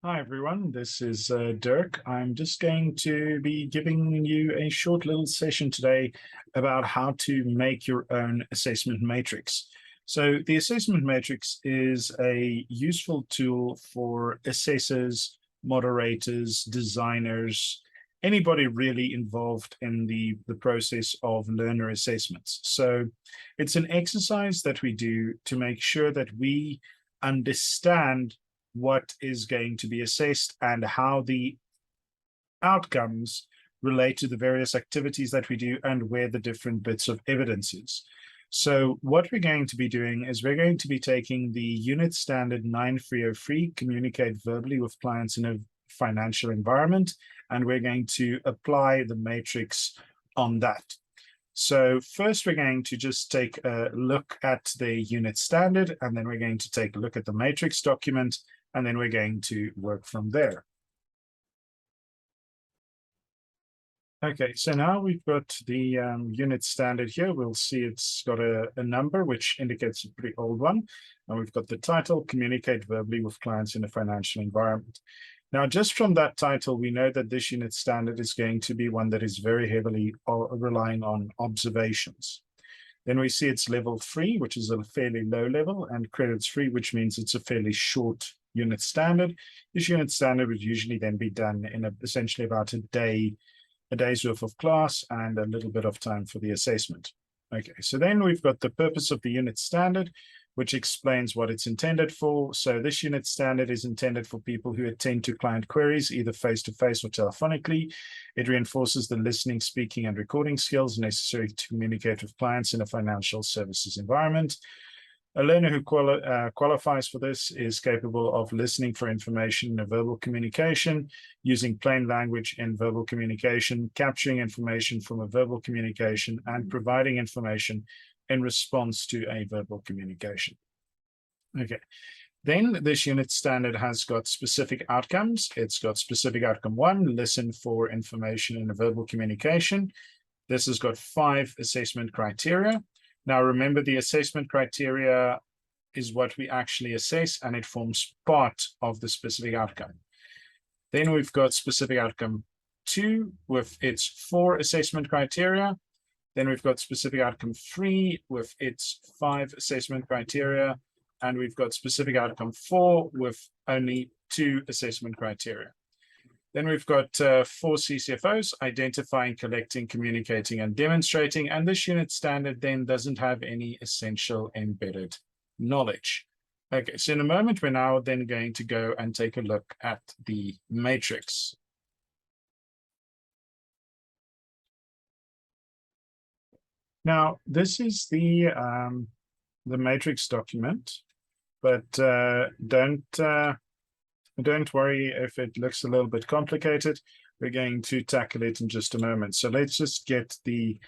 Hi, everyone. This is Dirk. I'm just going to be giving you a short little session today about how to make your own assessment matrix. So the assessment matrix is a useful tool for assessors, moderators, designers, anybody really involved in the process of learner assessments. So it's an exercise that we do to make sure that we understand what is going to be assessed and how the outcomes relate to the various activities that we do and where the different bits of evidence is. So what we're going to be doing is we're going to be taking the unit standard 9303, communicate verbally with clients in a financial environment, and we're going to apply the matrix on that. So first, we're going to just take a look at the unit standard, and then we're going to take a look at the matrix document, and then we're going to work from there. Okay, so now we've got the unit standard here. We'll see it's got a number, which indicates a pretty old one. And we've got the title, Communicate Verbally with Clients in a Financial Environment. Now, just from that title, we know that this unit standard is going to be one that is very heavily relying on observations. Then we see it's level 3, which is a fairly low level, and credits free, which means it's a fairly short unit standard. This unit standard would usually then be done in essentially about a day's worth of class and a little bit of time for the assessment. Okay, so then we've got the purpose of the unit standard, which explains what it's intended for. So this unit standard is intended for people who attend to client queries, either face-to-face or telephonically. It reinforces the listening, speaking, and recording skills necessary to communicate with clients in a financial services environment. A learner who qualifies for this is capable of listening for information in a verbal communication, using plain language in verbal communication, capturing information from a verbal communication, and providing information in response to a verbal communication. Okay, then this unit standard has got specific outcomes. It's got specific outcome 1, listen for information in a verbal communication. This has got 5 assessment criteria. Now, remember, the assessment criteria is what we actually assess, and it forms part of the specific outcome. Then we've got specific outcome 2 with its 4 assessment criteria. Then we've got specific outcome 3 with its 5 assessment criteria. And we've got specific outcome 4 with only 2 assessment criteria. Then we've got 4 CCFOs, identifying, collecting, communicating, and demonstrating. And this unit standard then doesn't have any essential embedded knowledge. Okay, so in a moment, we're now then going to go and take a look at the matrix. Now, this is the matrix document, but don't worry if it looks a little bit complicated. We're going to tackle it in just a moment. So let's just get the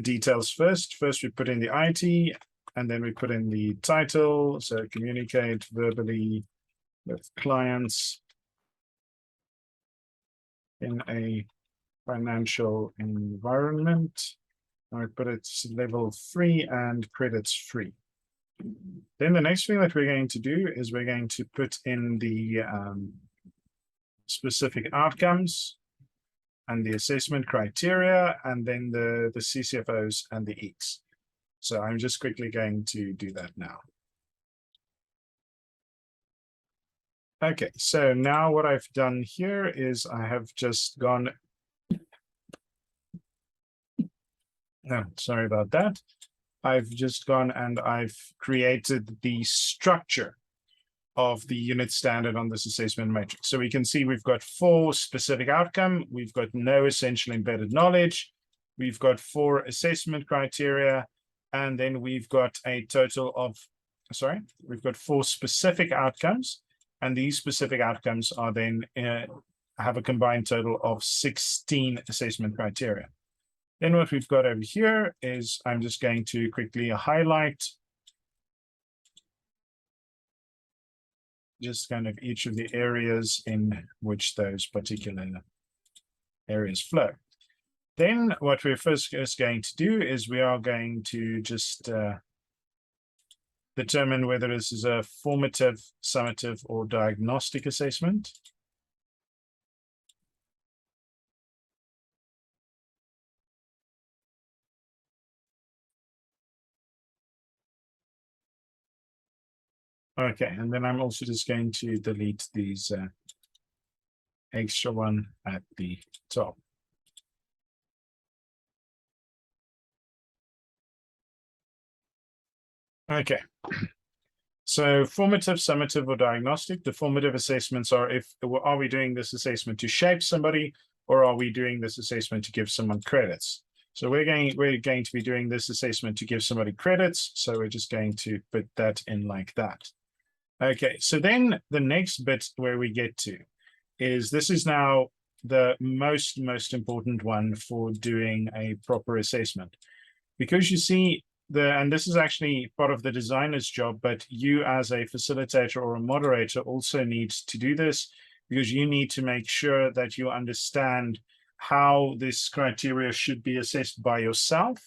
details first. First, we put in the IT, and then we put in the title. So communicate verbally with clients in a financial environment. I put it level 3 and credits free. Then the next thing that we're going to do is we're going to put in the specific outcomes and the assessment criteria, and then the CCFOs and the EECs. So I'm just quickly going to do that now. Okay, so now what I've done here is I have just gone. Oh, sorry about that. I've just gone and I've created the structure of the unit standard on this assessment matrix. So we can see we've got 4 specific outcome. We've got no essential embedded knowledge. We've got 4 assessment criteria. And then we've got a total of, we've got 4 specific outcomes. And these specific outcomes are then have a combined total of 16 assessment criteria. Then what we've got over here is I'm just going to quickly highlight just kind of each of the areas in which those particular areas flow. Then what we're first going to do is we are going to just determine whether this is a formative, summative, or diagnostic assessment. Okay, and then I'm also just going to delete these extra one at the top. Okay. So formative, summative, or diagnostic. The formative assessments are are we doing this assessment to shape somebody, or are we doing this assessment to give someone credits? So we're going to be doing this assessment to give somebody credits. So we're just going to put that in like that. Okay, so then the next bit where we get to is this is now the most important one for doing a proper assessment. Because you see, and this is actually part of the designer's job, but you as a facilitator or a moderator also need to do this, because you need to make sure that you understand how this criteria should be assessed by yourself,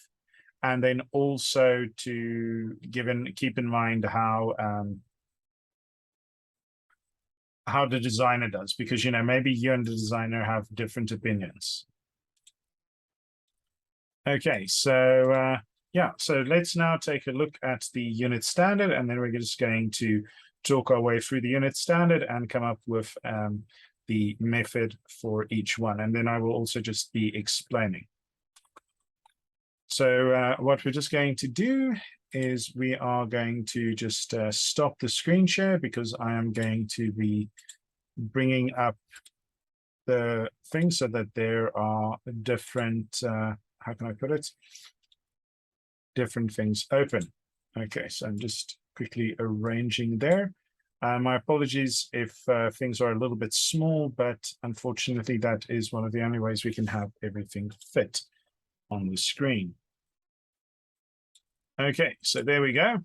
and then also to keep in mind how the designer does, because maybe you and the designer have different opinions. Okay, so yeah, so let's now take a look at the unit standard, and then we're just going to talk our way through the unit standard and come up with the method for each one. And then I will also just be explaining. So what we're just going to do is we are going to just stop the screen share, because I am going to be bringing up the thing so that there are different, how can I put it? Different things open. Okay, so I'm just quickly arranging there. My apologies if things are a little bit small, but unfortunately that is one of the only ways we can have everything fit on the screen. Okay, so there we go.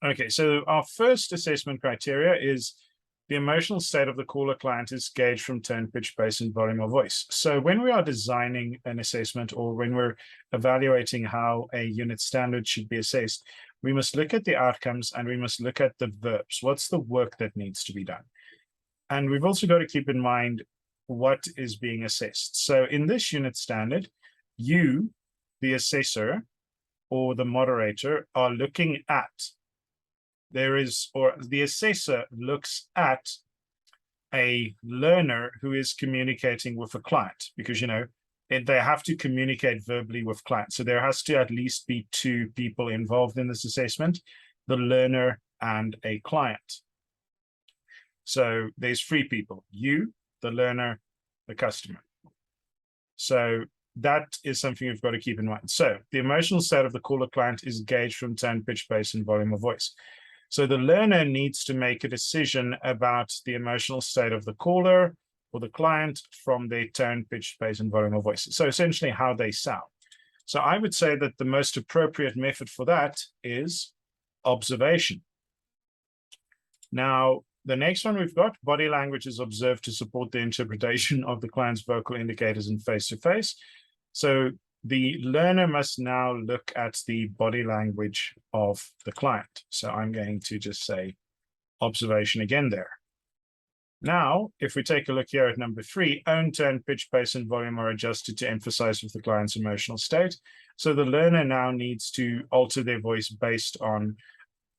Okay, so our first assessment criteria is the emotional state of the caller client is gauged from tone, pitch, bass, and volume of voice. So when we are designing an assessment, or when we're evaluating how a unit standard should be assessed, we must look at the outcomes and we must look at the verbs. What's the work that needs to be done? And we've also got to keep in mind what is being assessed. So in this unit standard, you, the assessor or the moderator, are looking at, the assessor looks at a learner who is communicating with a client, because they have to communicate verbally with clients. So there has to at least be two people involved in this assessment, the learner and a client. So there's three people: you, the learner, the customer. So that is something you've got to keep in mind. So the emotional state of the caller client is gauged from tone, pitch, bass, and volume of voice. So the learner needs to make a decision about the emotional state of the caller or the client from their tone, pitch, bass, and volume of voice. So essentially how they sound. So I would say that the most appropriate method for that is observation. Now, the next one we've got, body language is observed to support the interpretation of the client's vocal indicators in face-to-face. So the learner must now look at the body language of the client. So I'm going to just say observation again there. Now, if we take a look here at number 3, own tone, pitch, bass, and volume are adjusted to emphasize with the client's emotional state. So the learner now needs to alter their voice based on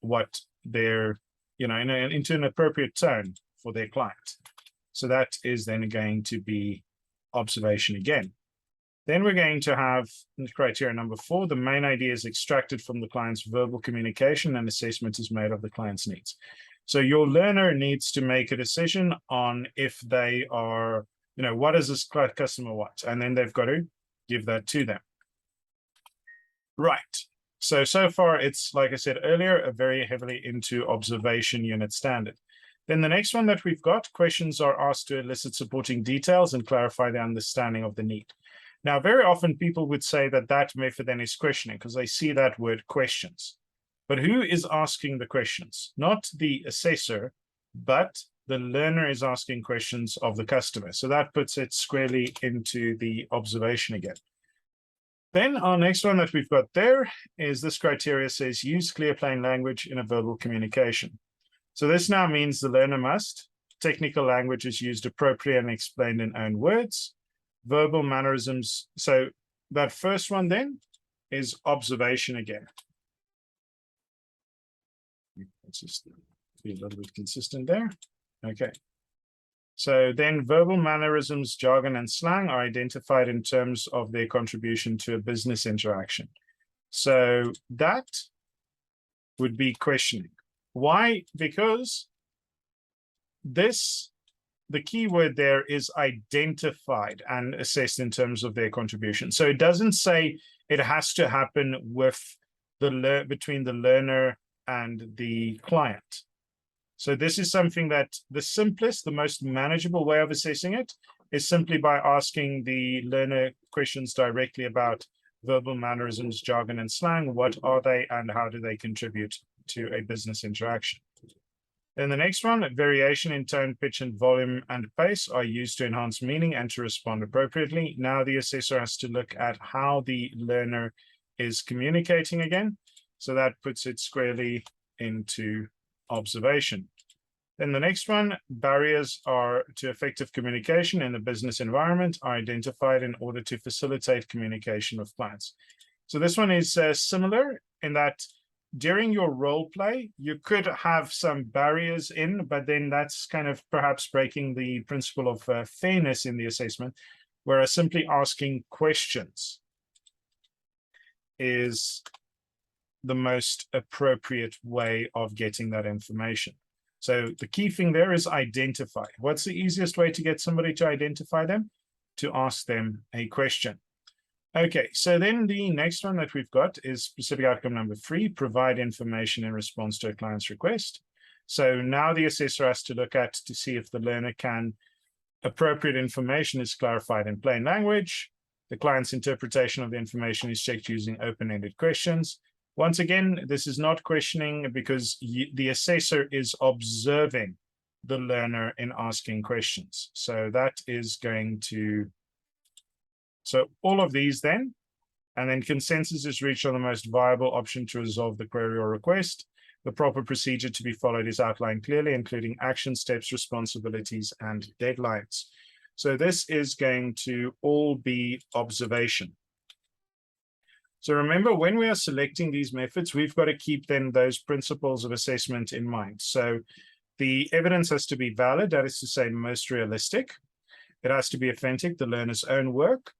what they're, into an appropriate tone for their client. So that is then going to be observation again. Then we're going to have criteria number 4. The main idea is extracted from the client's verbal communication and assessment is made of the client's needs. So your learner needs to make a decision on if they are, what does this customer want? And then they've got to give that to them. Right. So far, it's, like I said earlier, a very heavily into observation unit standard. Then the next one that we've got, questions are asked to elicit supporting details and clarify the understanding of the need. Now, very often people would say that that method then is questioning, because they see that word questions. But who is asking the questions? Not the assessor, but the learner is asking questions of the customer. So that puts it squarely into the observation again. Then our next one that we've got there is this criteria says use clear, plain language in a verbal communication. So this now means the learner must. Technical language is used appropriately and explained in own words. Verbal mannerisms. So that first one then is observation again. Let's just be a little bit consistent there. Okay. So then verbal mannerisms, jargon, and slang are identified in terms of their contribution to a business interaction. So that would be questioning. Why? Because the key word there is identified and assessed in terms of their contribution. So it doesn't say it has to happen with between the learner and the client. So this is something that the simplest, the most manageable way of assessing it is simply by asking the learner questions directly about verbal mannerisms, jargon, and slang. What are they and how do they contribute to a business interaction? Then the next one, variation in tone, pitch, and volume and pace are used to enhance meaning and to respond appropriately. Now the assessor has to look at how the learner is communicating again. So that puts it squarely into observation. Then the next one, barriers are to effective communication in the business environment are identified in order to facilitate communication with clients. So this one is similar in that during your role play, you could have some barriers in, but then that's kind of perhaps breaking the principle of fairness in the assessment, whereas simply asking questions is the most appropriate way of getting that information. So the key thing there is identify. What's the easiest way to get somebody to identify them? To ask them a question. Okay, so then the next one that we've got is specific outcome number 3, provide information in response to a client's request. So now the assessor has to look at to see if the learner can, appropriate information is clarified in plain language. The client's interpretation of the information is checked using open-ended questions. Once again, this is not questioning because the assessor is observing the learner in asking questions. So that is going to, so all of these then, and then consensus is reached on the most viable option to resolve the query or request. The proper procedure to be followed is outlined clearly, including action steps, responsibilities, and deadlines. So this is going to all be observation. So remember, when we are selecting these methods, we've got to keep then those principles of assessment in mind. So the evidence has to be valid, that is to say, most realistic. It has to be authentic, the learner's own work.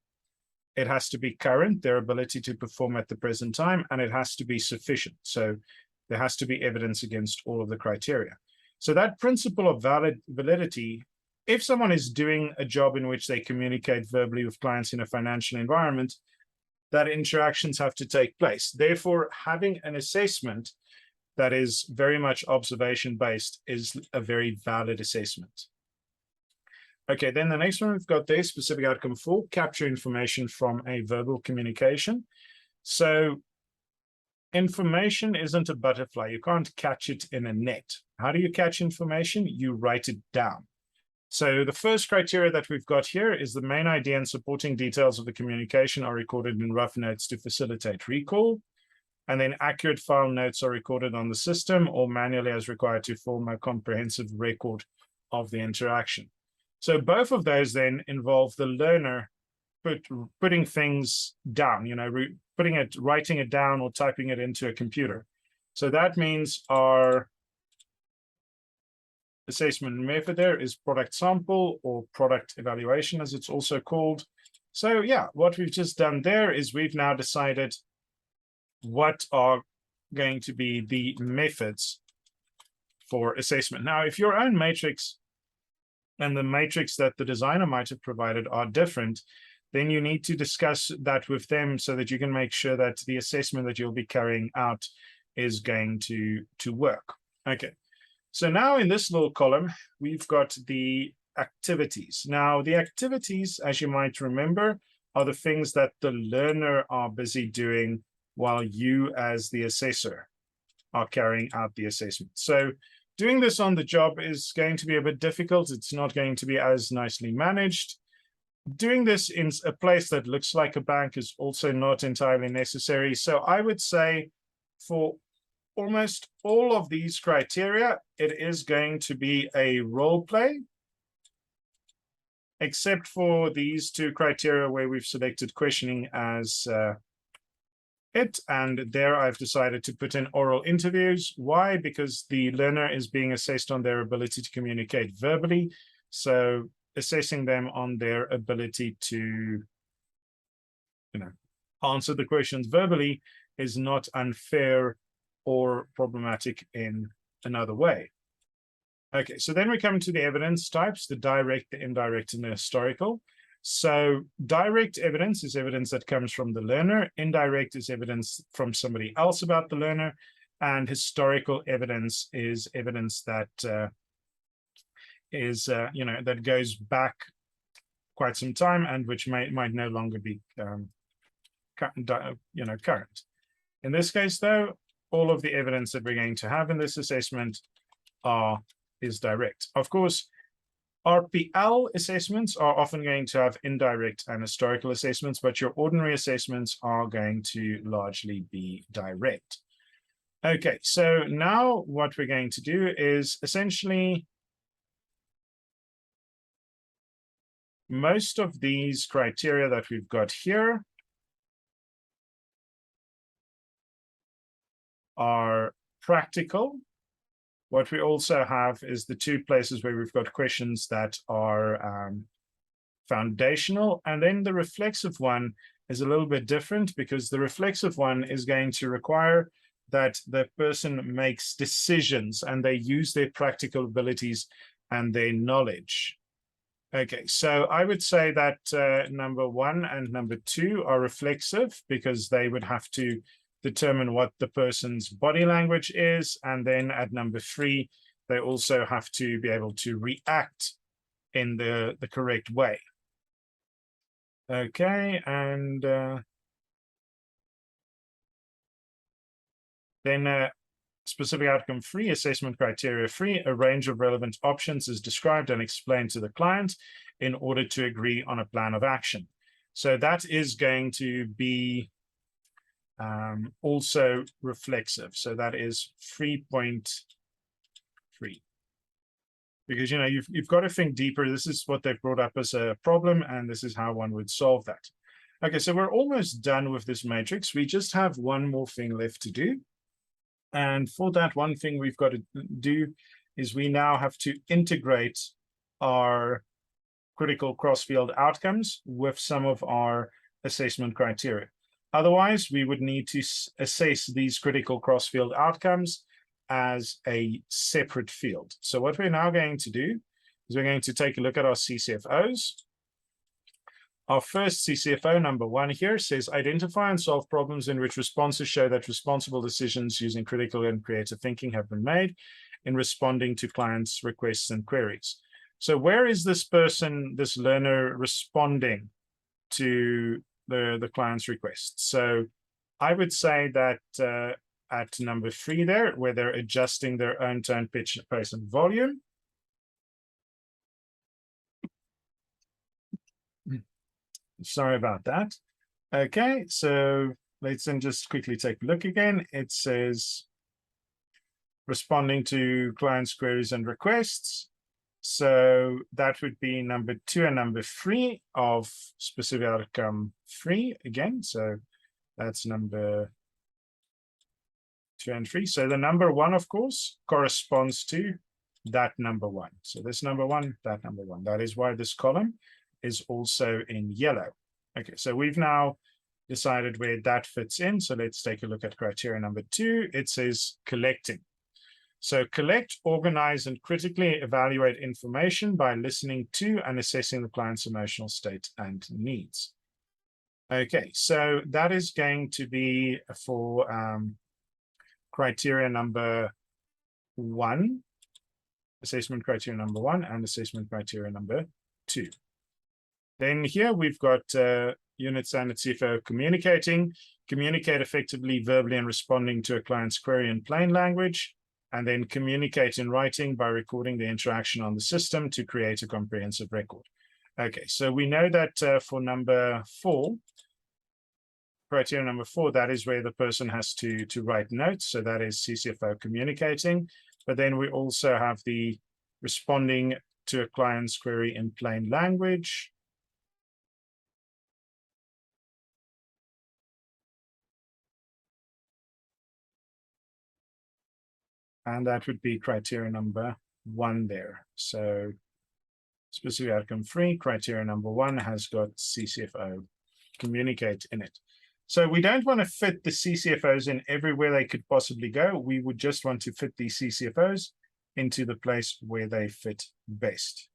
It has to be current, their ability to perform at the present time, and it has to be sufficient. So there has to be evidence against all of the criteria. So that principle of validity, if someone is doing a job in which they communicate verbally with clients in a financial environment, that interactions have to take place. Therefore, having an assessment that is very much observation-based is a very valid assessment. Okay, then the next one we've got there, specific outcome 4, capture information from a verbal communication. So information isn't a butterfly. You can't catch it in a net. How do you catch information? You write it down. So the first criteria that we've got here is the main idea and supporting details of the communication are recorded in rough notes to facilitate recall. And then accurate file notes are recorded on the system or manually as required to form a comprehensive record of the interaction. So both of those then involve the learner putting things down, writing it down or typing it into a computer. So that means our assessment method there is product sample or product evaluation, as it's also called. So yeah, what we've just done there is we've now decided what are going to be the methods for assessment. Now, if your own matrix and the matrix that the designer might have provided are different, then you need to discuss that with them so that you can make sure that the assessment that you'll be carrying out is going to work. Okay. So now in this little column, we've got the activities. Now, the activities, as you might remember, are the things that the learner are busy doing while you as the assessor are carrying out the assessment. So doing this on the job is going to be a bit difficult. It's not going to be as nicely managed. Doing this in a place that looks like a bank is also not entirely necessary. So I would say for almost all of these criteria, it is going to be a role play, except for these two criteria where we've selected questioning as it. And there I've decided to put in oral interviews. Why? Because the learner is being assessed on their ability to communicate verbally. So assessing them on their ability to, answer the questions verbally is not unfair or problematic in another way. Okay, so then we come to the evidence types, the direct, the indirect, and the historical. So direct evidence is evidence that comes from the learner. Indirect is evidence from somebody else about the learner. And historical evidence is evidence that that goes back quite some time and which might no longer be current. In this case, though, all of the evidence that we're going to have in this assessment is direct. Of course, RPL assessments are often going to have indirect and historical assessments, but your ordinary assessments are going to largely be direct. Okay, so now what we're going to do is essentially most of these criteria that we've got here are practical. What we also have is the two places where we've got questions that are foundational, and then the reflexive one is a little bit different because the reflexive one is going to require that the person makes decisions and they use their practical abilities and their knowledge. Okay, so I would say that number 1 and number 2 are reflexive because they would have to determine what the person's body language is. And then at number 3, they also have to be able to react in the correct way. Okay, and then specific outcome 3, assessment criteria 3, a range of relevant options is described and explained to the client in order to agree on a plan of action. So that is going to be also reflexive. So that is 3.3. Because you've got to think deeper. This is what they've brought up as a problem, and this is how one would solve that. Okay, so we're almost done with this matrix. We just have one more thing left to do. And for that, one thing we've got to do is we now have to integrate our critical cross-field outcomes with some of our assessment criteria. Otherwise, we would need to assess these critical cross-field outcomes as a separate field. So what we're now going to do is we're going to take a look at our CCFOs. Our first CCFO, number 1 here, says identify and solve problems in which responses show that responsible decisions using critical and creative thinking have been made in responding to clients' requests and queries. So where is this person, this learner, responding to the client's request? So I would say that at number 3 there, where they're adjusting their own tone, pitch, pace, and volume. Sorry about that. Okay, so let's then just quickly take a look again. It says responding to clients' queries and requests. So that would be number 2 and number 3 of specific outcome 3 again. So that's number 2 and 3. So the number 1, of course, corresponds to that number 1. So this number 1, that number 1. That is why this column is also in yellow. Okay, so we've now decided where that fits in. So let's take a look at criteria number 2. It says collecting. So collect, organize, and critically evaluate information by listening to and assessing the client's emotional state and needs. Okay, so that is going to be for criteria number 1, assessment criteria number 1, and assessment criteria number 2. Then here we've got unit standard CFO communicating, communicate effectively, verbally, and responding to a client's query in plain language, and then communicate in writing by recording the interaction on the system to create a comprehensive record. Okay, so we know that for number 4, criteria number 4, that is where the person has to write notes. So that is CCFO communicating. But then we also have the responding to a client's query in plain language. And that would be criteria number 1 there. So specific outcome 3, criteria number 1 has got CCFO communicate in it. So we don't want to fit the CCFOs in everywhere they could possibly go. We would just want to fit these CCFOs into the place where they fit best.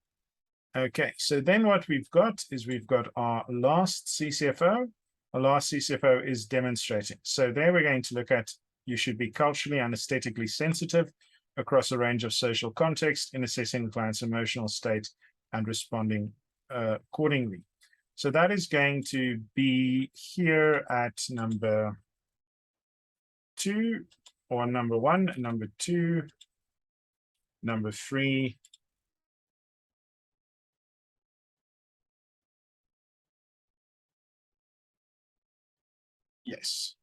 Okay, so then what we've got is we've got our last CCFO. Our last CCFO is demonstrating. So there we're going to look at you should be culturally and aesthetically sensitive across a range of social contexts in assessing the client's emotional state and responding accordingly. So that is going to be here at number 2, or number 1, number 2, number 3, yes.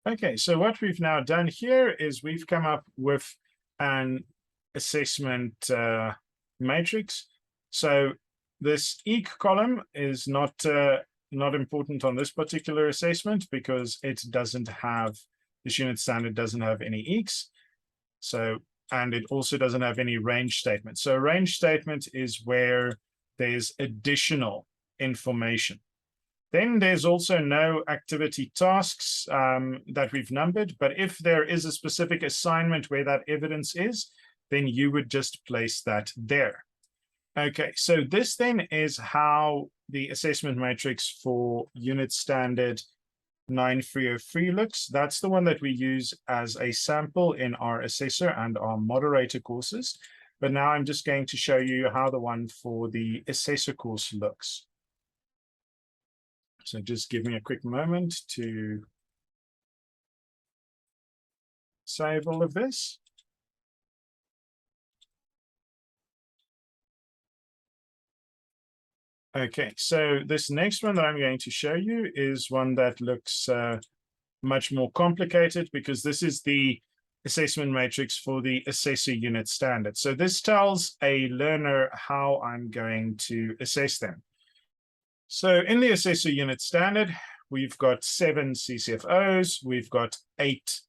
Okay, so what we've now done here is we've come up with an assessment matrix. So this EEC column is not important on this particular assessment because it doesn't have, this unit standard doesn't have any EECs. So, and it also doesn't have any range statement. So a range statement is where there's additional information. Then there's also no activity tasks that we've numbered, but if there is a specific assignment where that evidence is, then you would just place that there. Okay, so this then is how the assessment matrix for unit standard 9303 looks. That's the one that we use as a sample in our assessor and our moderator courses. But now I'm just going to show you how the one for the assessor course looks. So just give me a quick moment to save all of this. Okay, so this next one that I'm going to show you is one that looks much more complicated because this is the assessment matrix for the assessor unit standard. So this tells a learner how I'm going to assess them. So in the assessor unit standard, we've got 7 CCFOs, we've got 8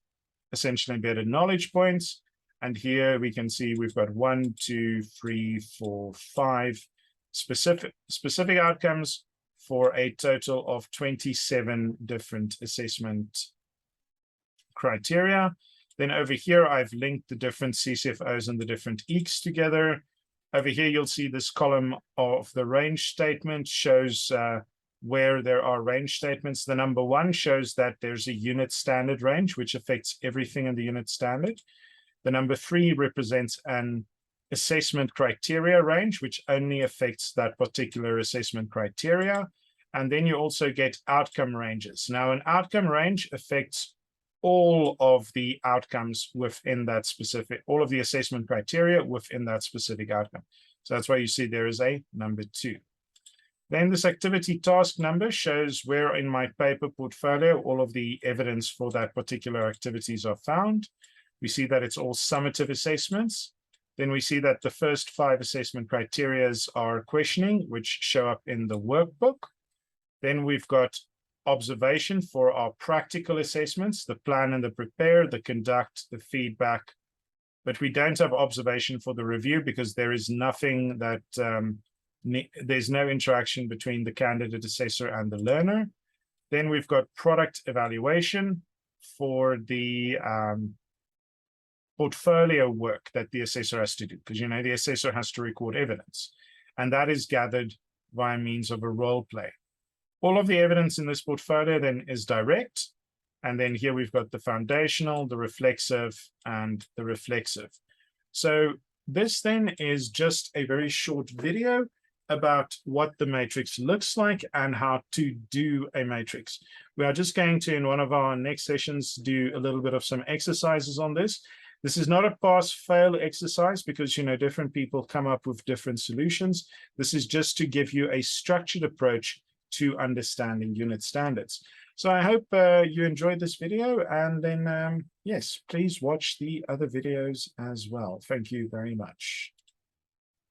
essentially embedded knowledge points, and here we can see we've got 1, 2, 3, 4, 5 specific outcomes for a total of 27 different assessment criteria. Then over here, I've linked the different CCFOs and the different EECs together. Over here, you'll see this column of the range statement shows where there are range statements. The number 1 shows that there's a unit standard range, which affects everything in the unit standard. The number 3 represents an assessment criteria range, which only affects that particular assessment criteria. And then you also get outcome ranges. Now, an outcome range affects all of the outcomes within that specific, all of the assessment criteria within that specific outcome. So that's why you see there is a number 2. Then this activity task number shows where in my paper portfolio all of the evidence for that particular activities are found. We see that it's all summative assessments. Then we see that the first 5 assessment criteria are questioning, which show up in the workbook. Then we've got observation for our practical assessments, the plan and the prepare, the conduct, the feedback. But we don't have observation for the review because there is nothing that, there's no interaction between the candidate assessor and the learner. Then we've got product evaluation for the portfolio work that the assessor has to do, because the assessor has to record evidence, and that is gathered by means of a role play. All of the evidence in this portfolio then is direct, and then here we've got the foundational, the reflexive, and the reflexive. So this then is just a very short video about what the matrix looks like and how to do a matrix. We are just going to, in one of our next sessions, do a little bit of some exercises on this. This is not a pass-fail exercise because, different people come up with different solutions. This is just to give you a structured approach to understanding unit standards. So I hope you enjoyed this video, and then, yes, please watch the other videos as well. Thank you very much.